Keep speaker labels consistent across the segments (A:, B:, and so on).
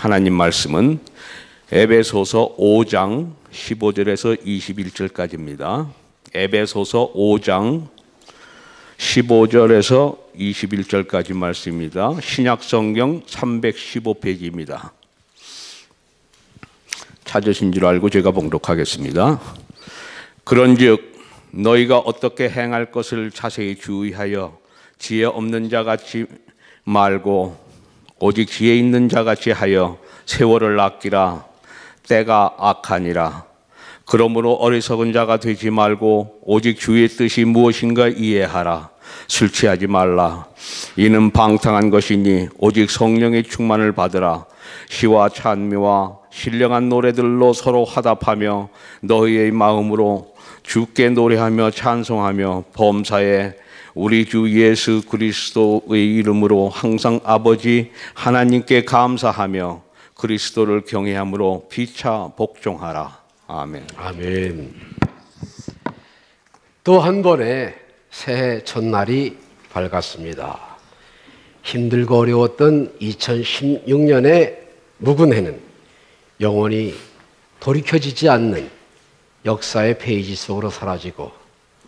A: 하나님 말씀은 에베소서 5장 15절에서 21절까지입니다. 에베소서 5장 15절에서 21절까지 말씀입니다. 신약성경 315페이지입니다. 찾으신 줄 알고 제가 봉독하겠습니다. 그런즉 너희가 어떻게 행할 것을 자세히 주의하여 지혜 없는 자 같이 말고 오직 지혜 있는 자 같이 하여 세월을 아끼라. 때가 악하니라. 그러므로 어리석은 자가 되지 말고 오직 주의 뜻이 무엇인가 이해하라. 술 취하지 말라. 이는 방탕한 것이니 오직 성령의 충만을 받으라. 시와 찬미와 신령한 노래들로 서로 화답하며 너희의 마음으로 주께 노래하며 찬송하며 범사에 우리 주 예수 그리스도의 이름으로 항상 아버지 하나님께 감사하며 그리스도를 경외함으로 피차 복종하라. 아멘.
B: 아멘. 또 한 번의 새해 첫날이 밝았습니다. 힘들고 어려웠던 2016년의 묵은 해는 영원히 돌이켜지지 않는 역사의 페이지 속으로 사라지고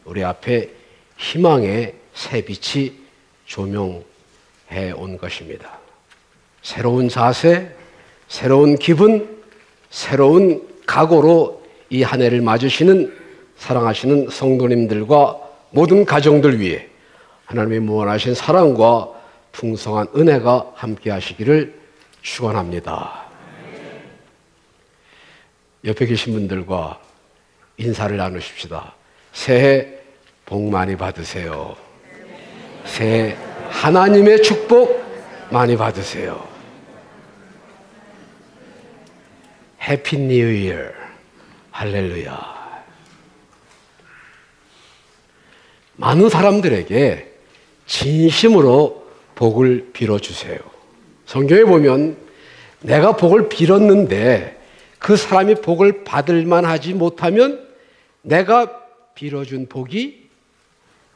B: 우리 앞에 희망의 새빛이 조명해 온 것입니다. 새로운 자세, 새로운 기분, 새로운 각오로 이 한 해를 맞으시는 사랑하시는 성도님들과 모든 가정들 위해 하나님의 무한하신 사랑과 풍성한 은혜가 함께 하시기를 축원합니다. 옆에 계신 분들과 인사를 나누십시다. 새해 복 많이 받으세요. 새해 하나님의 축복 많이 받으세요. 해피 뉴 이어. 할렐루야. 많은 사람들에게 진심으로 복을 빌어주세요. 성경에 보면 내가 복을 빌었는데 그 사람이 복을 받을 만하지 못하면 내가 빌어준 복이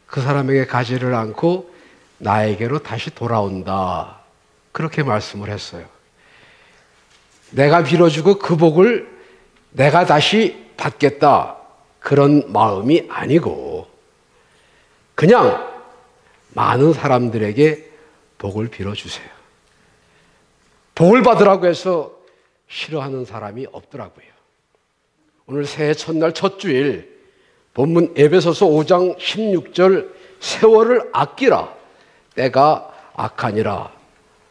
B: 그 사람에게 가지를 않고 나에게로 다시 돌아온다. 그렇게 말씀을 했어요. 내가 빌어주고 그 복을 내가 다시 받겠다. 그런 마음이 아니고 그냥 많은 사람들에게 복을 빌어주세요. 복을 받으라고 해서 싫어하는 사람이 없더라고요. 오늘 새해 첫날 첫 주일 본문 에베소서 5장 16절 세월을 아끼라. 때가 악하니라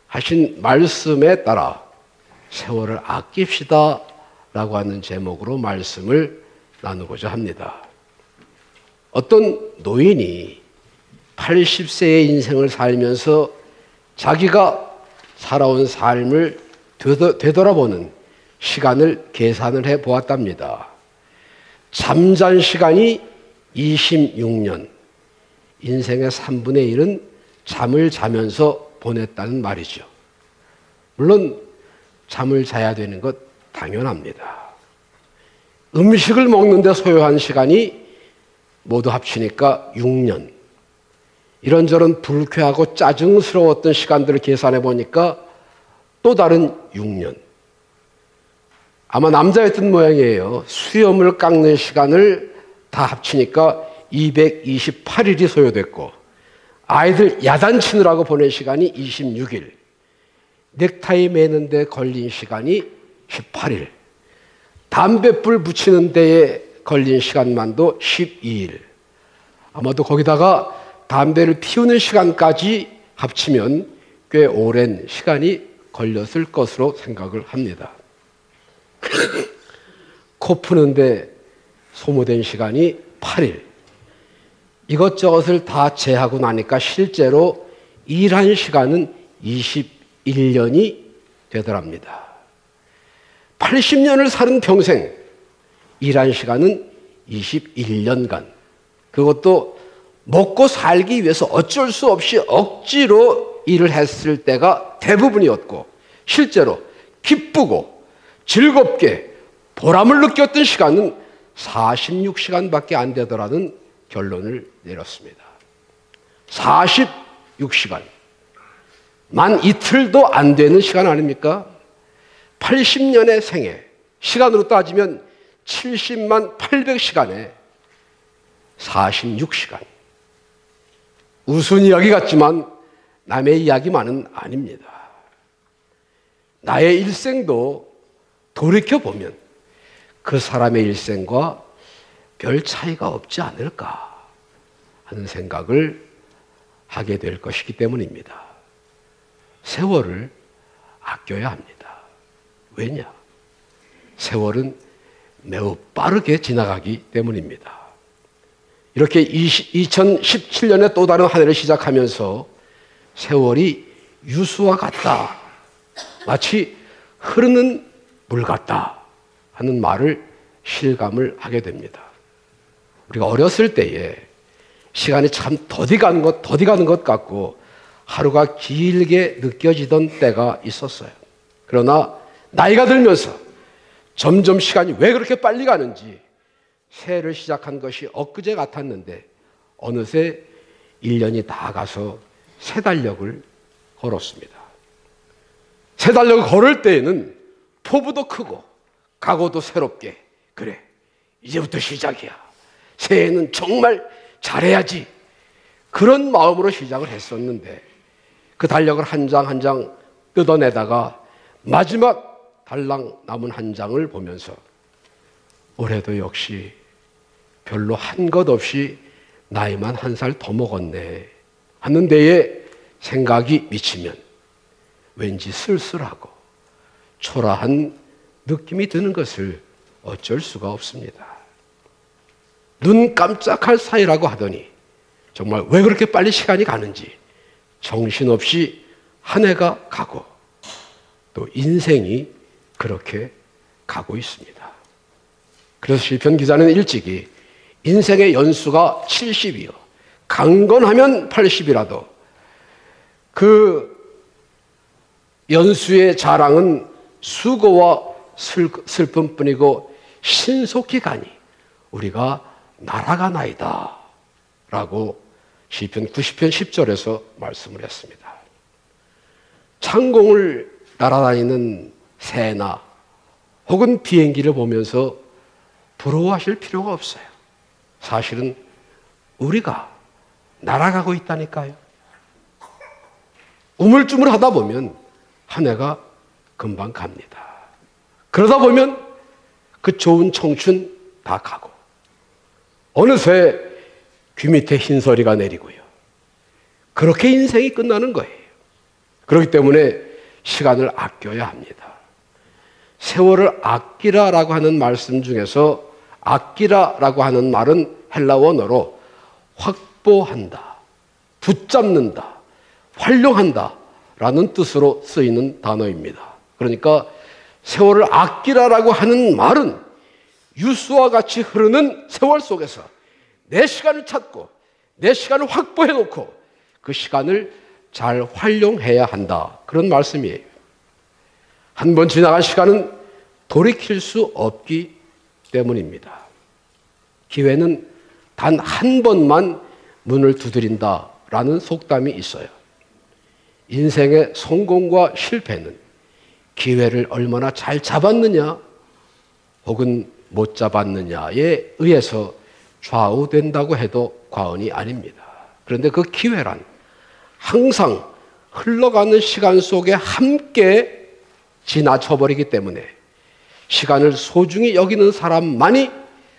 B: 하신 말씀에 따라 세월을 아낍시다 라고 하는 제목으로 말씀을 나누고자 합니다. 어떤 노인이 80세의 인생을 살면서 자기가 살아온 삶을 되돌아보는 시간을 계산을 해 보았답니다. 잠잔 시간이 26년, 인생의 3분의 1은 잠을 자면서 보냈다는 말이죠. 물론 잠을 자야 되는 것 당연합니다. 음식을 먹는데 소요한 시간이 모두 합치니까 6년. 이런저런 불쾌하고 짜증스러웠던 시간들을 계산해 보니까 또 다른 6년. 아마 남자였던 모양이에요. 수염을 깎는 시간을 다 합치니까 228일이 소요됐고 아이들 야단치느라고 보낸 시간이 26일. 넥타이 매는 데 걸린 시간이 18일. 담뱃불 붙이는 데에 걸린 시간만도 12일. 아마도 거기다가 담배를 피우는 시간까지 합치면 꽤 오랜 시간이 걸렸을 것으로 생각을 합니다. 코 푸는데 소모된 시간이 8일. 이것저것을 다 제하고 나니까 실제로 일한 시간은 21년이 되더랍니다. 80년을 사는 평생 일한 시간은 21년간. 그것도 먹고 살기 위해서 어쩔 수 없이 억지로 일을 했을 때가 대부분이었고 실제로 기쁘고 즐겁게 보람을 느꼈던 시간은 46시간밖에 안 되더라는 결론을 내렸습니다. 46시간. 만 이틀도 안 되는 시간 아닙니까? 80년의 생애, 시간으로 따지면 70만 800시간에 46시간. 우스운 이야기 같지만 남의 이야기만은 아닙니다. 나의 일생도 돌이켜보면 그 사람의 일생과 별 차이가 없지 않을까 하는 생각을 하게 될 것이기 때문입니다. 세월을 아껴야 합니다. 왜냐? 세월은 매우 빠르게 지나가기 때문입니다. 이렇게 2017년에 또 다른 한 해를 시작하면서 세월이 유수와 같다, 마치 흐르는 물 같다 하는 말을 실감을 하게 됩니다. 우리가 어렸을 때에 시간이 참 더디 가는 것 같고 하루가 길게 느껴지던 때가 있었어요. 그러나 나이가 들면서 점점 시간이 왜 그렇게 빨리 가는지, 새해를 시작한 것이 엊그제 같았는데 어느새 1년이 다 가서 새 달력을 걸었습니다. 새 달력을 걸을 때에는 포부도 크고 각오도 새롭게, 그래, 이제부터 시작이야, 새해는 정말 잘해야지, 그런 마음으로 시작을 했었는데 그 달력을 한 장 한 장 뜯어내다가 마지막 달랑 남은 한 장을 보면서 올해도 역시 별로 한 것 없이 나이만 한 살 더 먹었네 하는 데에 생각이 미치면 왠지 쓸쓸하고 초라한 느낌이 드는 것을 어쩔 수가 없습니다. 눈 깜짝할 사이라고 하더니 정말 왜 그렇게 빨리 시간이 가는지 정신없이 한 해가 가고 또 인생이 그렇게 가고 있습니다. 그래서 시편 기자는 일찍이 인생의 연수가 70이요, 강건하면 80이라도 그 연수의 자랑은 수고와 슬픔뿐이고 신속히 가니 우리가 날아가나이다 라고 시편 90편 10절에서 말씀을 했습니다. 창공을 날아다니는 새나 혹은 비행기를 보면서 부러워하실 필요가 없어요. 사실은 우리가 날아가고 있다니까요. 우물쭈물하다 보면 한 해가 금방 갑니다. 그러다 보면 그 좋은 청춘 다 가고 어느새 귀 밑에 흰서리가 내리고요. 그렇게 인생이 끝나는 거예요. 그렇기 때문에 시간을 아껴야 합니다. 세월을 아끼라라고 하는 말씀 중에서 아끼라라고 하는 말은 헬라 원어로 확보한다, 붙잡는다, 활용한다 라는 뜻으로 쓰이는 단어입니다. 그러니까 세월을 아끼라라고 하는 말은 유수와 같이 흐르는 세월 속에서 내 시간을 찾고 내 시간을 확보해 놓고 그 시간을 잘 활용해야 한다, 그런 말씀이에요. 한 번 지나간 시간은 돌이킬 수 없기 때문입니다. 기회는 단 한 번만 문을 두드린다라는 속담이 있어요. 인생의 성공과 실패는 기회를 얼마나 잘 잡았느냐 혹은 못 잡았느냐에 의해서 좌우된다고 해도 과언이 아닙니다. 그런데 그 기회란 항상 흘러가는 시간 속에 함께 지나쳐버리기 때문에 시간을 소중히 여기는 사람만이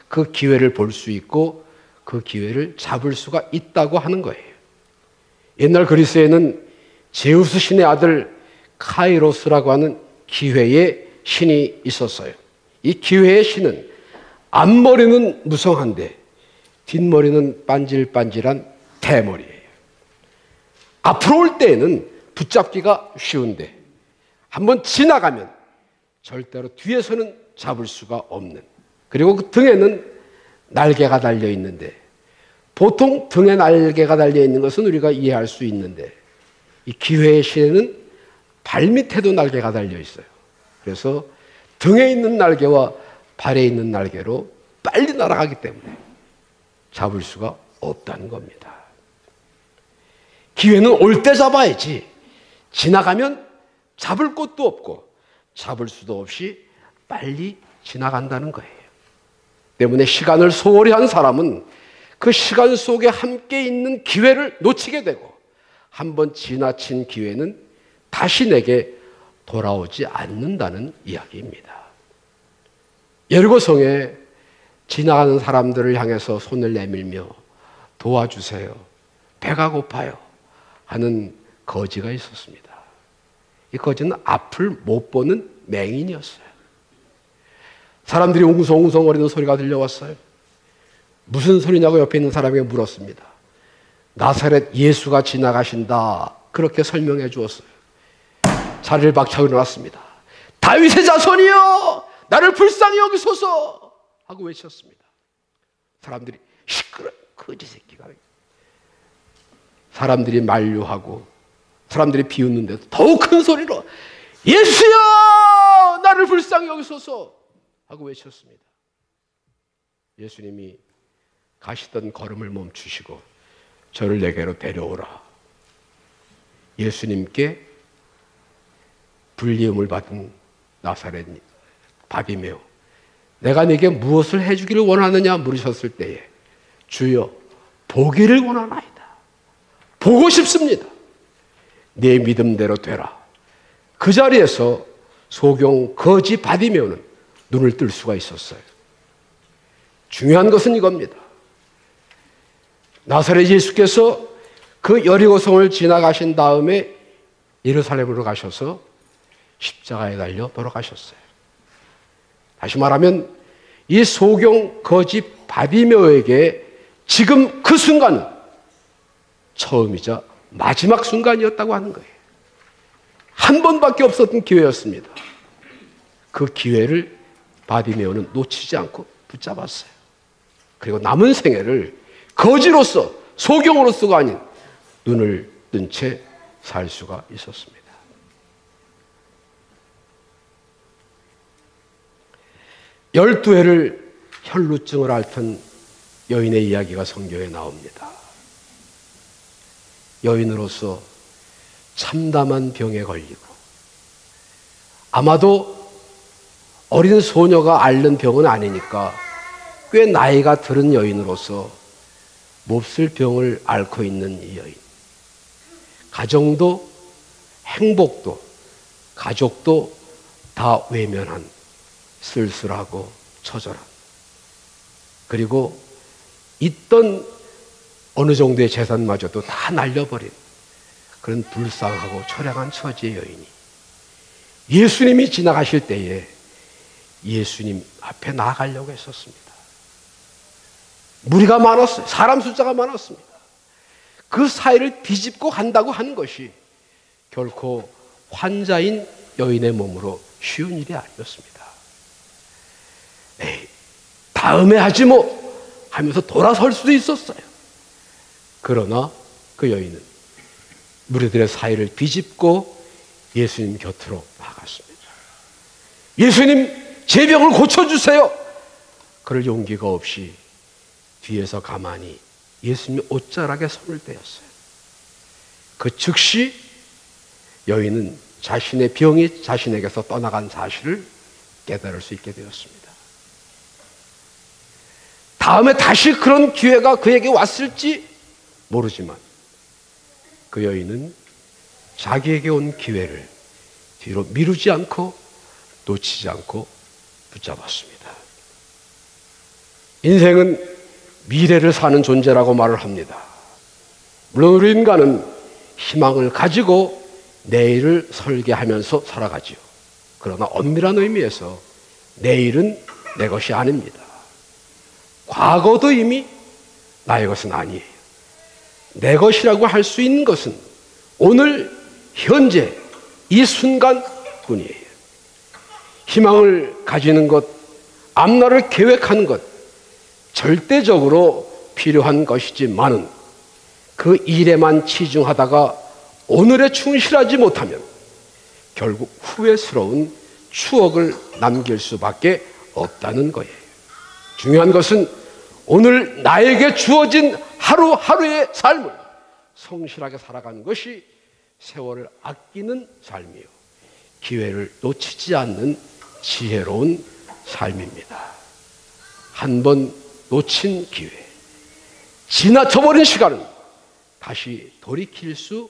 B: 그 기회를 볼 수 있고 그 기회를 잡을 수가 있다고 하는 거예요. 옛날 그리스에는 제우스 신의 아들 카이로스라고 하는 기회의 신이 있었어요. 이 기회의 신은 앞머리는 무성한데 뒷머리는 반질반질한 대머리예요. 앞으로 올 때에는 붙잡기가 쉬운데 한번 지나가면 절대로 뒤에서는 잡을 수가 없는, 그리고 그 등에는 날개가 달려 있는데 보통 등에 날개가 달려 있는 것은 우리가 이해할 수 있는데 이 기회의 신에는 발밑에도 날개가 달려 있어요. 그래서 등에 있는 날개와 발에 있는 날개로 빨리 날아가기 때문에 잡을 수가 없다는 겁니다. 기회는 올 때 잡아야지 지나가면 잡을 곳도 없고 잡을 수도 없이 빨리 지나간다는 거예요. 때문에 시간을 소홀히 한 사람은 그 시간 속에 함께 있는 기회를 놓치게 되고 한번 지나친 기회는 다시 내게 돌아오지 않는다는 이야기입니다. 여리고성에 지나가는 사람들을 향해서 손을 내밀며 도와주세요, 배가 고파요 하는 거지가 있었습니다. 이 거지는 앞을 못 보는 맹인이었어요. 사람들이 웅성웅성거리는 소리가 들려왔어요. 무슨 소리냐고 옆에 있는 사람에게 물었습니다. 나사렛 예수가 지나가신다, 그렇게 설명해 주었어요. 자리를 박차고 일어났습니다. 다윗의 자손이여, 나를 불쌍히 여기소서 하고 외쳤습니다. 사람들이 시끄러, 거지 새끼가. 사람들이 만류하고 사람들이 비웃는데도 더욱 큰 소리로 예수여, 나를 불쌍히 여기소서 하고 외쳤습니다. 예수님이 가시던 걸음을 멈추시고 저를 내게로 데려오라. 예수님께 불리움을 받은 나사렛 바디메오, 내가 네게 무엇을 해주기를 원하느냐 물으셨을 때에 주여, 보기를 원하나이다. 보고 싶습니다. 네 믿음대로 되라. 그 자리에서 소경 거지 바디메오는 눈을 뜰 수가 있었어요. 중요한 것은 이겁니다. 나사렛 예수께서 그 여리고성을 지나가신 다음에 예루살렘으로 가셔서 십자가에 달려 돌아가셨어요. 다시 말하면 이 소경 거지 바디메오에게 지금 그 순간은 처음이자 마지막 순간이었다고 하는 거예요. 한 번밖에 없었던 기회였습니다. 그 기회를 바디메오는 놓치지 않고 붙잡았어요. 그리고 남은 생애를 거지로서, 소경으로서가 아닌 눈을 뜬 채 살 수가 있었습니다. 열두 해를 혈루증을 앓던 여인의 이야기가 성경에 나옵니다. 여인으로서 참담한 병에 걸리고 아마도 어린 소녀가 앓는 병은 아니니까 꽤 나이가 들은 여인으로서 몹쓸 병을 앓고 있는 이 여인, 가정도 행복도 가족도 다 외면한 쓸쓸하고 처절한, 그리고 있던 어느 정도의 재산마저도 다 날려버린 그런 불쌍하고 처량한 처지의 여인이 예수님이 지나가실 때에 예수님 앞에 나아가려고 했었습니다. 무리가 많았어요. 사람 숫자가 많았습니다. 그 사이를 뒤집고 간다고 하는 것이 결코 환자인 여인의 몸으로 쉬운 일이 아니었습니다. 에이, 다음에 하지 뭐 하면서 돌아설 수도 있었어요. 그러나 그 여인은 무리들의 사이를 뒤집고 예수님 곁으로 나갔습니다. 예수님, 제 병을 고쳐주세요. 그럴 용기가 없이 뒤에서 가만히 예수님이 옷자락에 손을 떼었어요. 그 즉시 여인은 자신의 병이 자신에게서 떠나간 사실을 깨달을 수 있게 되었습니다. 다음에 다시 그런 기회가 그에게 왔을지 모르지만 그 여인은 자기에게 온 기회를 뒤로 미루지 않고 놓치지 않고 붙잡았습니다. 인생은 미래를 사는 존재라고 말을 합니다. 물론 우리 인간은 희망을 가지고 내일을 설계하면서 살아가지요. 그러나 엄밀한 의미에서 내일은 내 것이 아닙니다. 과거도 이미 나의 것은 아니에요. 내 것이라고 할 수 있는 것은 오늘 현재 이 순간뿐이에요. 희망을 가지는 것, 앞날을 계획하는 것, 절대적으로 필요한 것이지만은 그 일에만 치중하다가 오늘에 충실하지 못하면 결국 후회스러운 추억을 남길 수밖에 없다는 거예요. 중요한 것은 오늘 나에게 주어진 하루하루의 삶을 성실하게 살아가는 것이 세월을 아끼는 삶이요, 기회를 놓치지 않는 지혜로운 삶입니다. 한 번 놓친 기회, 지나쳐버린 시간은 다시 돌이킬 수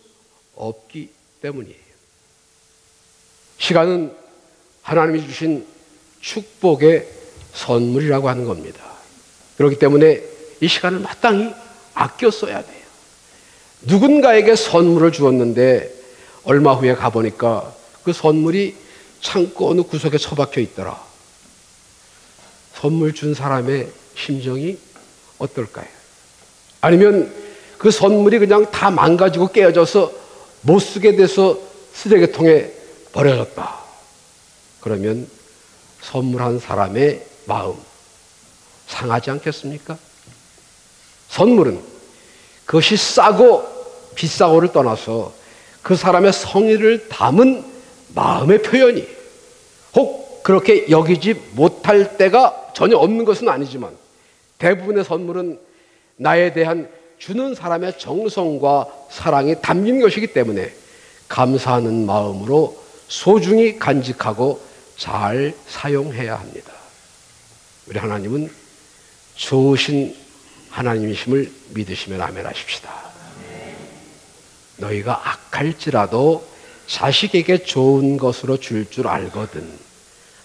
B: 없기 때문이에요. 시간은 하나님이 주신 축복의 선물이라고 하는 겁니다. 그렇기 때문에 이 시간을 마땅히 아껴 써야 돼요. 누군가에게 선물을 주었는데 얼마 후에 가보니까 그 선물이 창고 어느 구석에 처박혀 있더라. 선물 준 사람의 심정이 어떨까요? 아니면 그 선물이 그냥 다 망가지고 깨어져서 못 쓰게 돼서 쓰레기통에 버려졌다. 그러면 선물한 사람의 마음 상하지 않겠습니까? 선물은 그것이 싸고 비싸고를 떠나서 그 사람의 성의를 담은 마음의 표현이, 혹 그렇게 여기지 못할 때가 전혀 없는 것은 아니지만 대부분의 선물은 나에 대한 주는 사람의 정성과 사랑이 담긴 것이기 때문에 감사하는 마음으로 소중히 간직하고 잘 사용해야 합니다. 우리 하나님은 좋으신 하나님이심을 믿으시면 아멘 하십시다. 너희가 악할지라도 자식에게 좋은 것으로 줄 줄 알거든.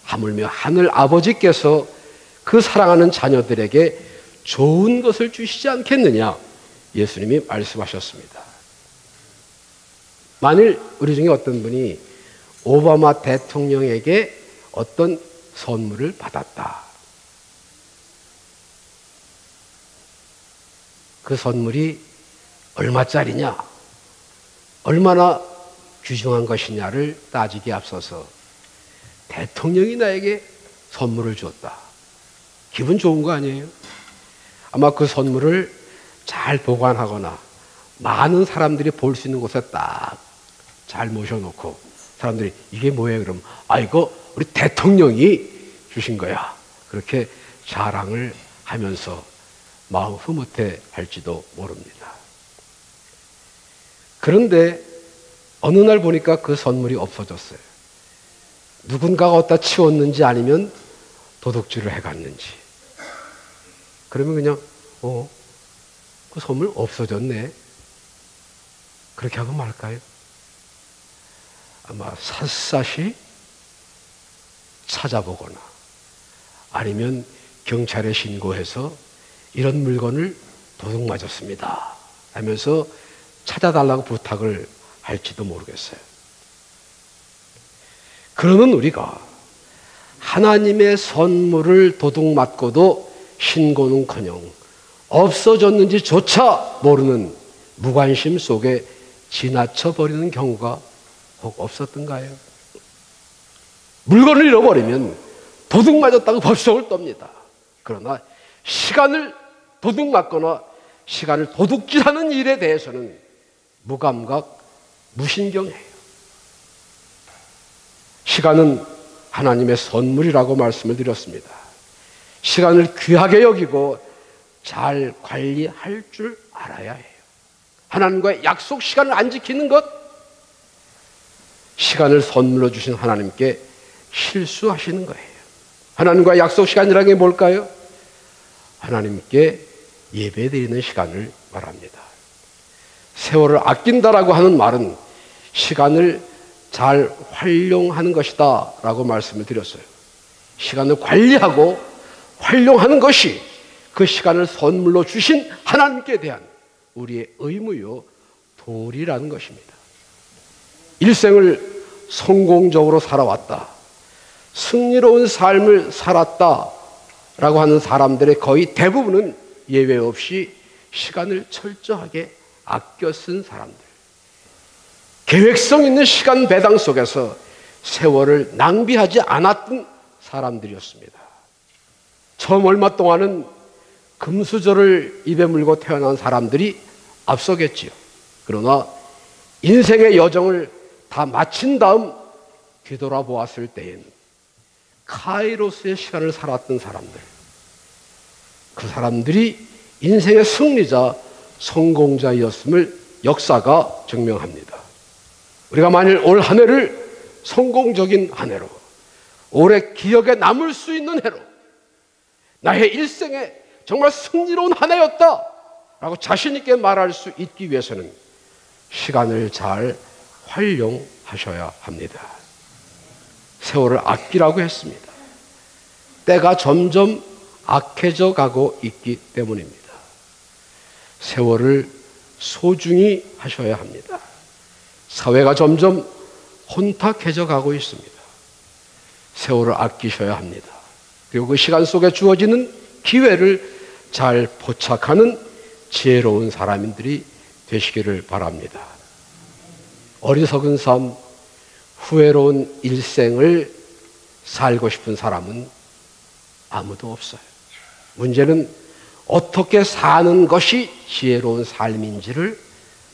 B: 하물며 하늘 아버지께서 그 사랑하는 자녀들에게 좋은 것을 주시지 않겠느냐, 예수님이 말씀하셨습니다. 만일 우리 중에 어떤 분이 오바마 대통령에게 어떤 선물을 받았다. 그 선물이 얼마짜리냐, 얼마나 귀중한 것이냐를 따지기에 앞서서 대통령이 나에게 선물을 주었다. 기분 좋은 거 아니에요? 아마 그 선물을 잘 보관하거나 많은 사람들이 볼 수 있는 곳에 딱 잘 모셔놓고 사람들이 이게 뭐예요? 그럼 이거 우리 대통령이 주신 거야. 그렇게 자랑을 하면서 마음 흐뭇해 할지도 모릅니다. 그런데 어느 날 보니까 그 선물이 없어졌어요. 누군가가 어디다 치웠는지 아니면 도둑질을 해갔는지. 그러면 그냥 그 선물 없어졌네, 그렇게 하고 말까요? 아마 샅샅이 찾아보거나 아니면 경찰에 신고해서 이런 물건을 도둑 맞았습니다 하면서 찾아달라고 부탁을 할지도 모르겠어요. 그러면 우리가 하나님의 선물을 도둑 맞고도 신고는커녕 없어졌는지조차 모르는 무관심 속에 지나쳐버리는 경우가 혹 없었던가요? 물건을 잃어버리면 도둑 맞았다고 벌썩을 떱니다. 그러나 시간을 도둑 맞거나 시간을 도둑질하는 일에 대해서는 무감각, 무신경해요. 시간은 하나님의 선물이라고 말씀을 드렸습니다. 시간을 귀하게 여기고 잘 관리할 줄 알아야 해요. 하나님과의 약속 시간을 안 지키는 것, 시간을 선물로 주신 하나님께 실수하시는 거예요. 하나님과의 약속 시간이라는 게 뭘까요? 하나님께 예배드리는 시간을 말합니다. 세월을 아낀다라고 하는 말은 시간을 잘 활용하는 것이다 라고 말씀을 드렸어요. 시간을 관리하고 활용하는 것이 그 시간을 선물로 주신 하나님께 대한 우리의 의무요 도리라는 것입니다. 일생을 성공적으로 살아왔다, 승리로운 삶을 살았다 라고 하는 사람들의 거의 대부분은 예외 없이 시간을 철저하게 아껴 쓴 사람들, 계획성 있는 시간 배당 속에서 세월을 낭비하지 않았던 사람들이었습니다. 처음 얼마 동안은 금수저를 입에 물고 태어난 사람들이 앞서겠지요. 그러나 인생의 여정을 다 마친 다음 뒤돌아보았을 때엔 카이로스의 시간을 살았던 사람들, 그 사람들이 인생의 승리자, 성공자였음을 역사가 증명합니다. 우리가 만일 올 한 해를 성공적인 한 해로, 오래 기억에 남을 수 있는 해로, 나의 일생에 정말 승리로운 한 해였다 라고 자신 있게 말할 수 있기 위해서는 시간을 잘 활용하셔야 합니다. 세월을 아끼라고 했습니다. 때가 점점 악해져 가고 있기 때문입니다. 세월을 소중히 하셔야 합니다. 사회가 점점 혼탁해져 가고 있습니다. 세월을 아끼셔야 합니다. 그리고 그 시간 속에 주어지는 기회를 잘 포착하는 지혜로운 사람들이 되시기를 바랍니다. 어리석은 삶, 후회로운 일생을 살고 싶은 사람은 아무도 없어요. 문제는 어떻게 사는 것이 지혜로운 삶인지를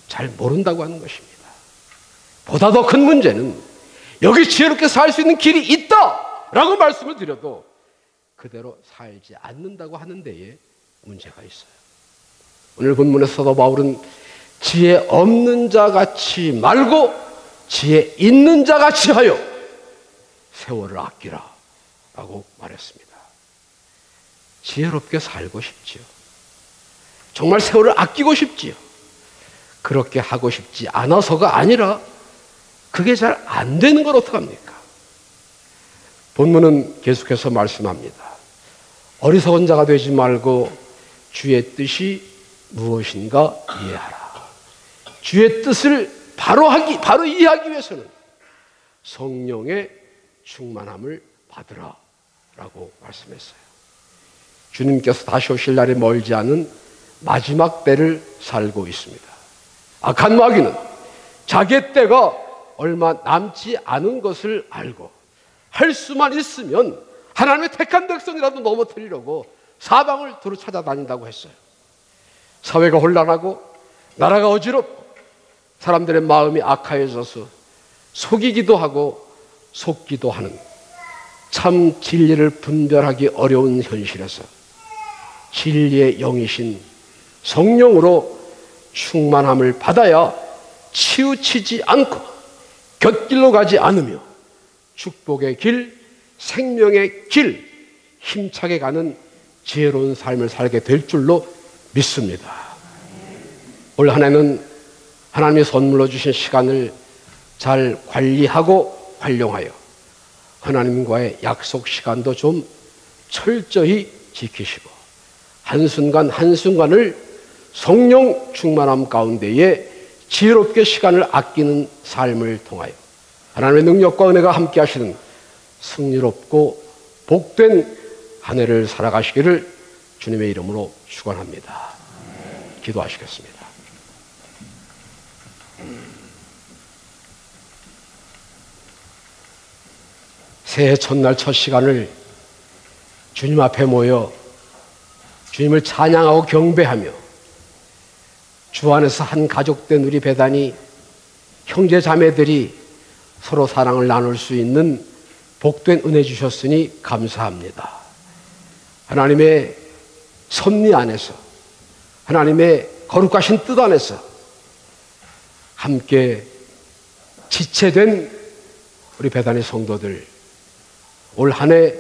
B: 잘 모른다고 하는 것입니다. 보다 더 큰 문제는 여기 지혜롭게 살 수 있는 길이 있다라고 말씀을 드려도 그대로 살지 않는다고 하는 데에 문제가 있어요. 오늘 본문의 사도 바울은 지혜 없는 자 같이 말고 지혜 있는 자 같이 하여 세월을 아끼라 라고 말했습니다. 지혜롭게 살고 싶지요. 정말 세월을 아끼고 싶지요. 그렇게 하고 싶지 않아서가 아니라 그게 잘 안 되는 걸 어떡합니까? 본문은 계속해서 말씀합니다. 어리석은 자가 되지 말고 주의 뜻이 무엇인가 이해하라. 주의 뜻을 바로 이해하기 위해서는 성령의 충만함을 받으라 라고 말씀했어요. 주님께서 다시 오실 날이 멀지 않은 마지막 때를 살고 있습니다. 악한 마귀는 자기의 때가 얼마 남지 않은 것을 알고 할 수만 있으면 하나님의 택한 백성이라도 넘어뜨리려고 사방을 두루 찾아다닌다고 했어요. 사회가 혼란하고 나라가 어지럽고 사람들의 마음이 악하여져서 속이기도 하고 속기도 하는 참 진리를 분별하기 어려운 현실에서 진리의 영이신 성령으로 충만함을 받아야 치우치지 않고 곁길로 가지 않으며 축복의 길, 생명의 길, 힘차게 가는 지혜로운 삶을 살게 될 줄로 믿습니다. 올 한 해는 하나님이 선물로 주신 시간을 잘 관리하고 활용하여 하나님과의 약속 시간도 좀 철저히 지키시고 한순간 한순간을 성령 충만함 가운데에 지혜롭게 시간을 아끼는 삶을 통하여 하나님의 능력과 은혜가 함께 하시는 승리롭고 복된 한 해를 살아가시기를 주님의 이름으로 축원합니다. 기도하시겠습니다. 새해 첫날 첫 시간을 주님 앞에 모여 주님을 찬양하고 경배하며 주 안에서 한 가족된 우리 배단이 형제 자매들이 서로 사랑을 나눌 수 있는 복된 은혜 주셨으니 감사합니다. 하나님의 섭리 안에서 하나님의 거룩하신 뜻 안에서 함께 지체된 우리 배단의 성도들 올 한 해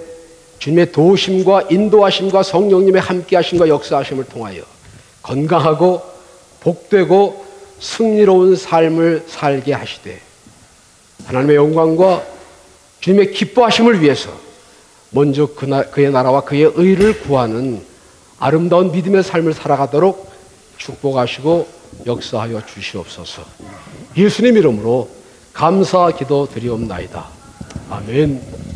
B: 주님의 도우심과 인도하심과 성령님의 함께하심과 역사하심을 통하여 건강하고 복되고 승리로운 삶을 살게 하시되 하나님의 영광과 주님의 기뻐하심을 위해서 먼저 그의 나라와 그의 의를 구하는 아름다운 믿음의 삶을 살아가도록 축복하시고 역사하여 주시옵소서. 예수님 이름으로 감사 기도 드리옵나이다. 아멘.